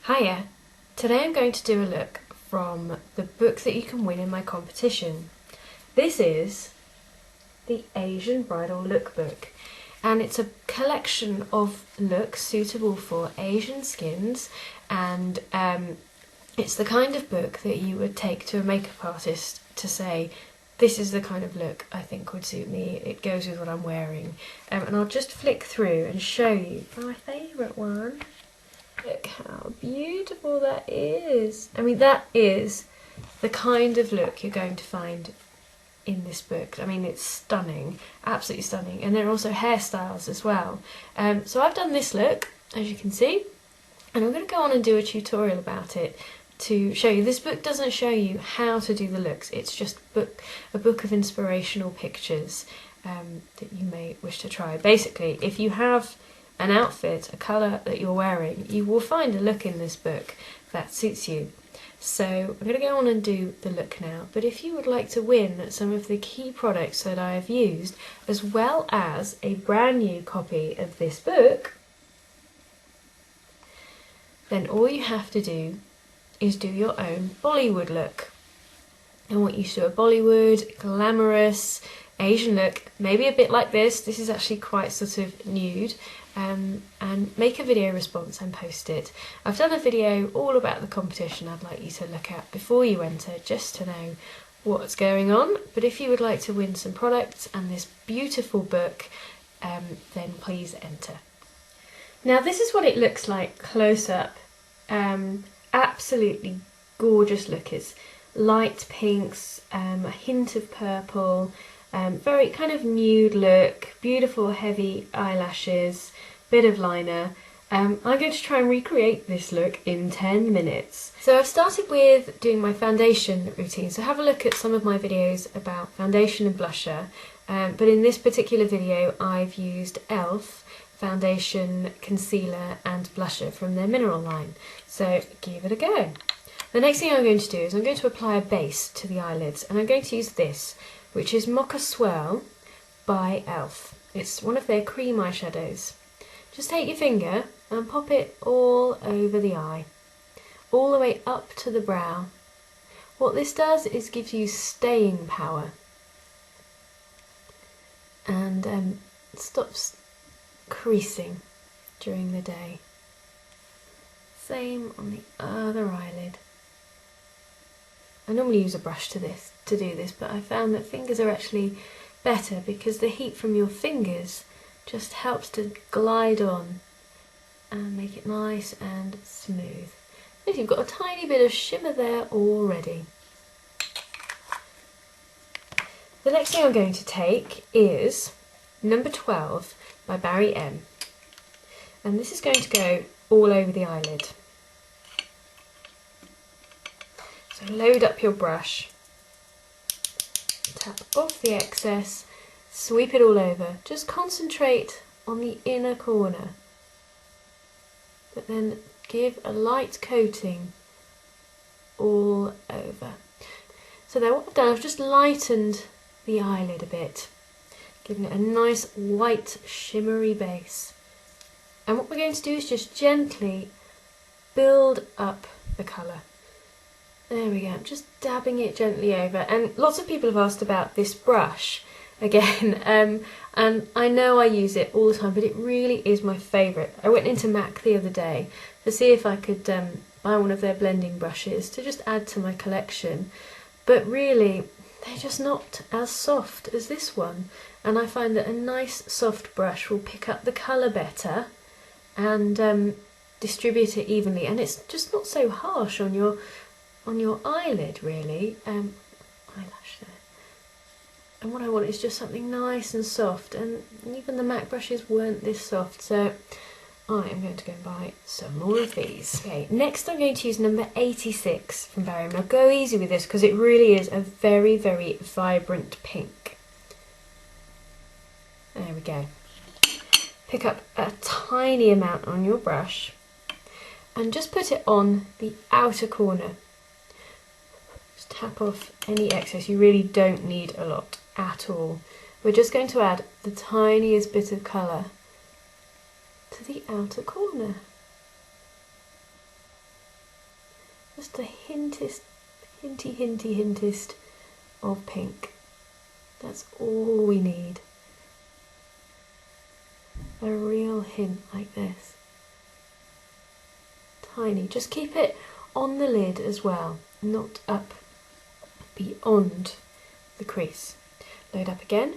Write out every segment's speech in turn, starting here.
Hiya! Today I'm going to do a look from the book that you can win in my competition. This is the Asian Bridal Look book, and it's a collection of looks suitable for Asian skins, and it's the kind of book that you would take to a makeup artist to say, this is the kind of look I think would suit me, it goes with what I'm wearing. And I'll just flick through and show you my favourite one. Look how beautiful that is. I mean, that is the kind of look you're going to find in this book. I mean, it's stunning, absolutely stunning. And there are also hairstyles as well. So I've done this look, as you can see, and I'm going to go on and do a tutorial about it to show you. This book doesn't show you how to do the looks, it's just a book of inspirational pictures that you may wish to try. Basically, if you have an outfit, a colour that you're wearing, you will find a look in this book that suits you. So I'm going to go on and do the look now, but if you would like to win some of the key products that I have used, as well as a brand new copy of this book, then all you have to do is do your own Bollywood look. I want you to do a Bollywood, glamorous, Asian look, maybe a bit like this. This is actually quite sort of nude, and make a video response and post it. I've done a video all about the competition I'd like you to look at before you enter, just to know what's going on. But if you would like to win some products and this beautiful book, then please enter. Now this is what it looks like close up. Absolutely gorgeous look. It's light pinks, a hint of purple, very kind of nude look, beautiful heavy eyelashes, bit of liner. I'm going to try and recreate this look in 10 minutes. So I've started with doing my foundation routine, so have a look at some of my videos about foundation and blusher, but in this particular video I've used e.l.f. foundation, concealer and blusher from their mineral line, so give it a go. The next thing I'm going to do is I'm going to apply a base to the eyelids, and I'm going to use this, which is Mocha Swirl by e.l.f. It's one of their cream eyeshadows. Just take your finger and pop it all over the eye, all the way up to the brow. What this does is gives you staying power and stops creasing during the day. Same on the other eyelid. I normally use a brush to do this, but I found that fingers are actually better because the heat from your fingers just helps to glide on and make it nice and smooth. And you've got a tiny bit of shimmer there already. The next thing I'm going to take is number 12 by Barry M. And this is going to go all over the eyelid. So load up your brush, tap off the excess, sweep it all over. Just concentrate on the inner corner, but then give a light coating all over. So there, what I've done, I've just lightened the eyelid a bit, giving it a nice white shimmery base. And what we're going to do is just gently build up the colour. There we go, I'm just dabbing it gently over. And lots of people have asked about this brush again, and I know I use it all the time, but it really is my favourite. I went into MAC the other day to see if I could buy one of their blending brushes to just add to my collection, but really they're just not as soft as this one, and I find that a nice soft brush will pick up the colour better and distribute it evenly, and it's just not so harsh on your eyelid really. Eyelash there. And what I want is just something nice and soft, and even the MAC brushes weren't this soft, so I am going to go and buy some more of these. Okay, next I'm going to use number 86 from Barry. Now go easy with this because it really is a very, very vibrant pink. There we go. Pick up a tiny amount on your brush and just put it on the outer corner. Just tap off any excess. You really don't need a lot at all. We're just going to add the tiniest bit of colour to the outer corner. Just a hintest, hintest of pink. That's all we need. A real hint like this. Tiny. Just keep it on the lid as well, not up beyond the crease. Load up again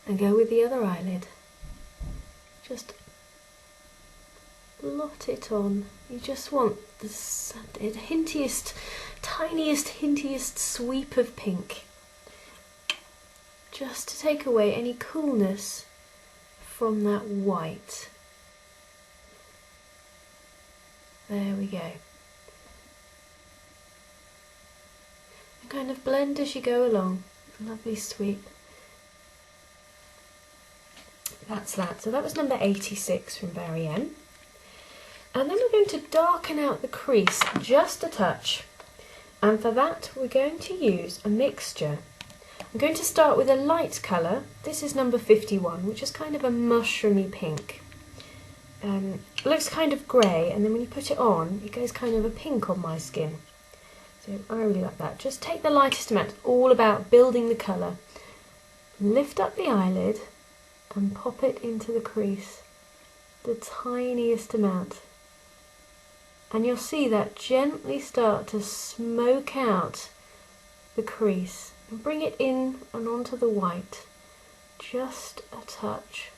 and go with the other eyelid. Just blot it on. You just want the hintiest, tiniest sweep of pink, just to take away any coolness from that white. There we go. And kind of blend as you go along. Lovely sweep. That's that. So that was number 86 from Barry M. And then we're going to darken out the crease just a touch. And for that we're going to use a mixture. I'm going to start with a light colour. This is number 51, which is kind of a mushroomy pink. It looks kind of grey, and then when you put it on, it goes kind of a pink on my skin. So I really like that. Just take the lightest amount. It's all about building the colour. Lift up the eyelid and pop it into the crease. The tiniest amount. And you'll see that gently start to smoke out the crease. And bring it in and onto the white. Just a touch.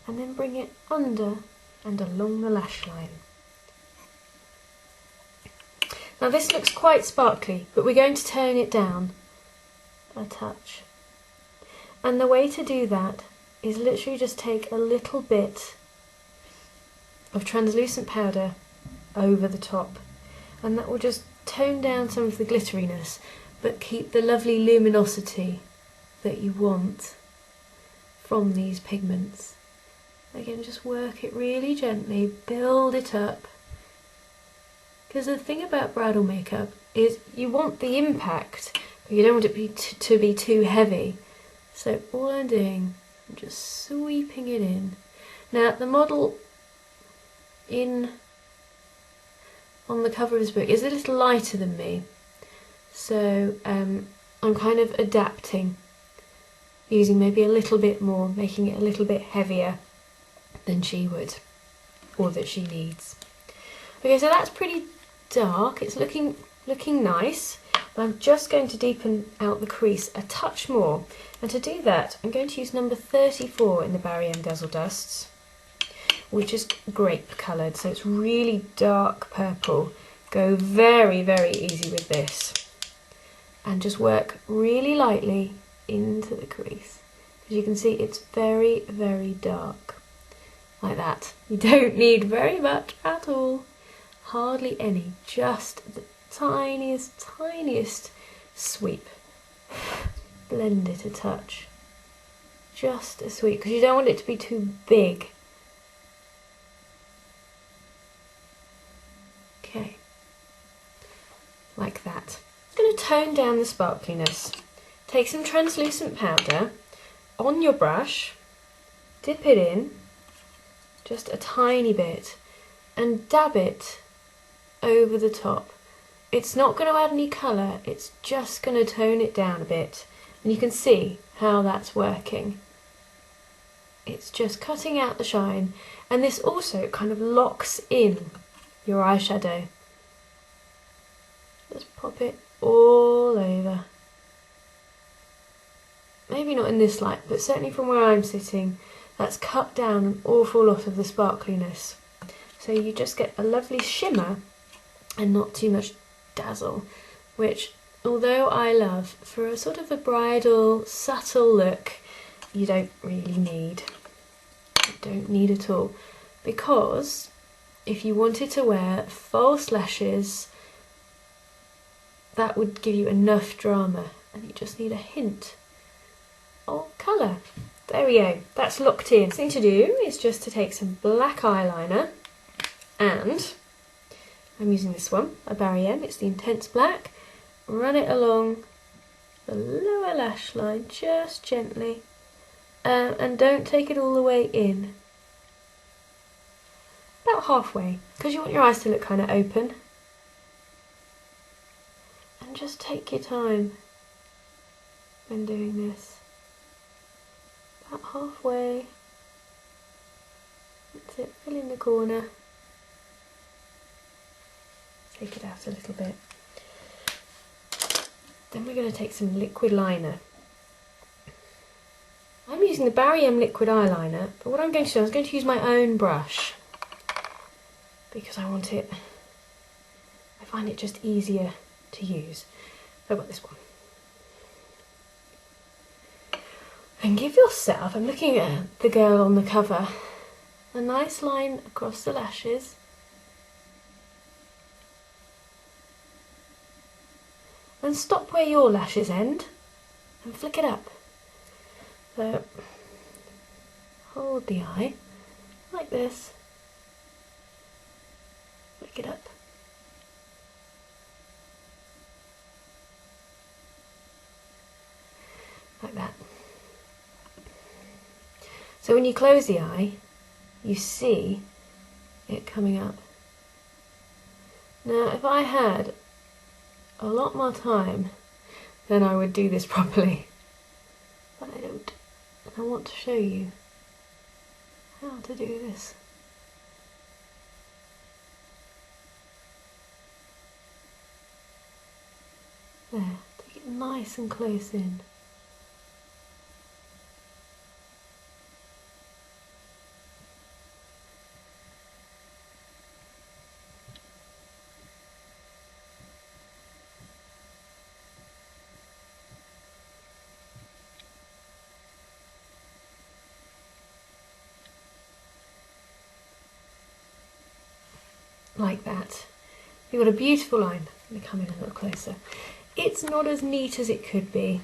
And then bring it under and along the lash line. Now this looks quite sparkly, but we're going to tone it down a touch. And the way to do that is literally just take a little bit of translucent powder over the top, and that will just tone down some of the glitteriness, but keep the lovely luminosity that you want from these pigments. Again, just work it really gently, build it up. Because the thing about bridal makeup is you want the impact, but you don't want it to be too heavy. So all I'm doing, I'm just sweeping it in. Now the model on the cover of this book is a little lighter than me. So I'm kind of adapting, using maybe a little bit more, making it a little bit heavier than she would, or that she needs. Okay, so that's pretty dark. It's looking nice. But I'm just going to deepen out the crease a touch more. And to do that, I'm going to use number 34 in the Barry M Dazzle Dusts, which is grape coloured, so it's really dark purple. Go very, very easy with this. And just work really lightly into the crease. As you can see, it's very, very dark. Like that. You don't need very much at all. Hardly any. Just the tiniest sweep. Blend it a touch. Just a sweep, because you don't want it to be too big. Okay. Like that. I'm going to tone down the sparkliness. Take some translucent powder on your brush, dip it in, just a tiny bit, and dab it over the top. It's not going to add any colour, it's just going to tone it down a bit. And you can see how that's working. It's just cutting out the shine, and this also kind of locks in your eyeshadow. Just pop it all over. Maybe not in this light, but certainly from where I'm sitting, that's cut down an awful lot of the sparkliness. So you just get a lovely shimmer and not too much dazzle, which, although I love, for a sort of a bridal, subtle look, you don't really need. You don't need at all. Because if you wanted to wear false lashes, that would give you enough drama, and you just need a hint of colour. There we go, that's locked in. The thing to do is just to take some black eyeliner, and I'm using this one, a Barry M, it's the Intense Black. Run it along the lower lash line, just gently, and don't take it all the way in. About halfway, because you want your eyes to look kind of open. And just take your time when doing this. About halfway. That's it, fill in the corner. Take it out a little bit. Then we're going to take some liquid liner. I'm using the Barry M liquid eyeliner, but what I'm going to do, I'm going to use my own brush because I want it, I find it just easier to use. So I've got this one. And give yourself, I'm looking at the girl on the cover, a nice line across the lashes. And stop where your lashes end and flick it up. So hold the eye like this, flick it up. Like that. So when you close the eye, you see it coming up. Now if I had a lot more time, then I would do this properly. But I don't. And I want to show you how to do this. There, take it nice and close in. Like that. You've got a beautiful line. Let me come in a little closer. It's not as neat as it could be,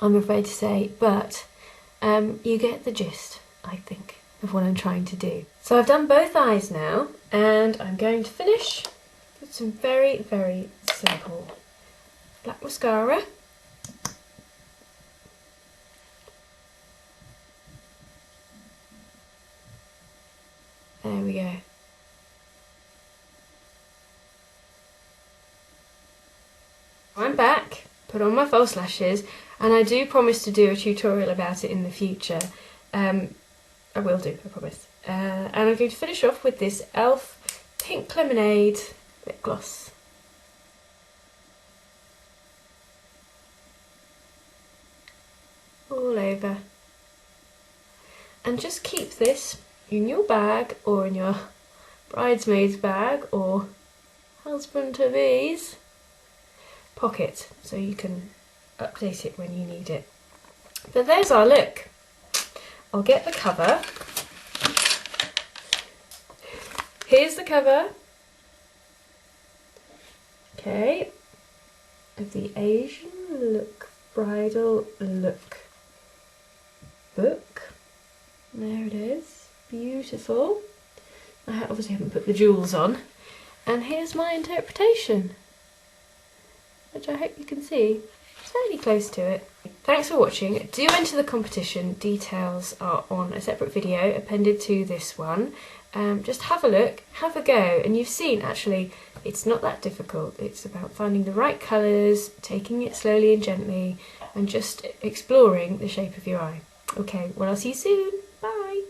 I'm afraid to say, but you get the gist, I think, of what I'm trying to do. So I've done both eyes now, and I'm going to finish with some very, very simple black mascara. There we go. I'm back, put on my false lashes, and I do promise to do a tutorial about it in the future. I will do, I promise. And I'm going to finish off with this e.l.f. Pink Lemonade lip gloss. All over. And just keep this in your bag, or in your bridesmaid's bag, or husband-to-be's pocket, so you can update it when you need it. But there's our look. I'll get the cover. Here's the cover. Okay, of the Asian Bridal Look book. There it is, beautiful. I obviously haven't put the jewels on. And here's my interpretation, which I hope you can see. It's fairly close to it. Thanks for watching. Do enter the competition. Details are on a separate video appended to this one. Just have a look, have a go, and you've seen actually it's not that difficult. It's about finding the right colours, taking it slowly and gently, and just exploring the shape of your eye. Okay, well I'll see you soon. Bye!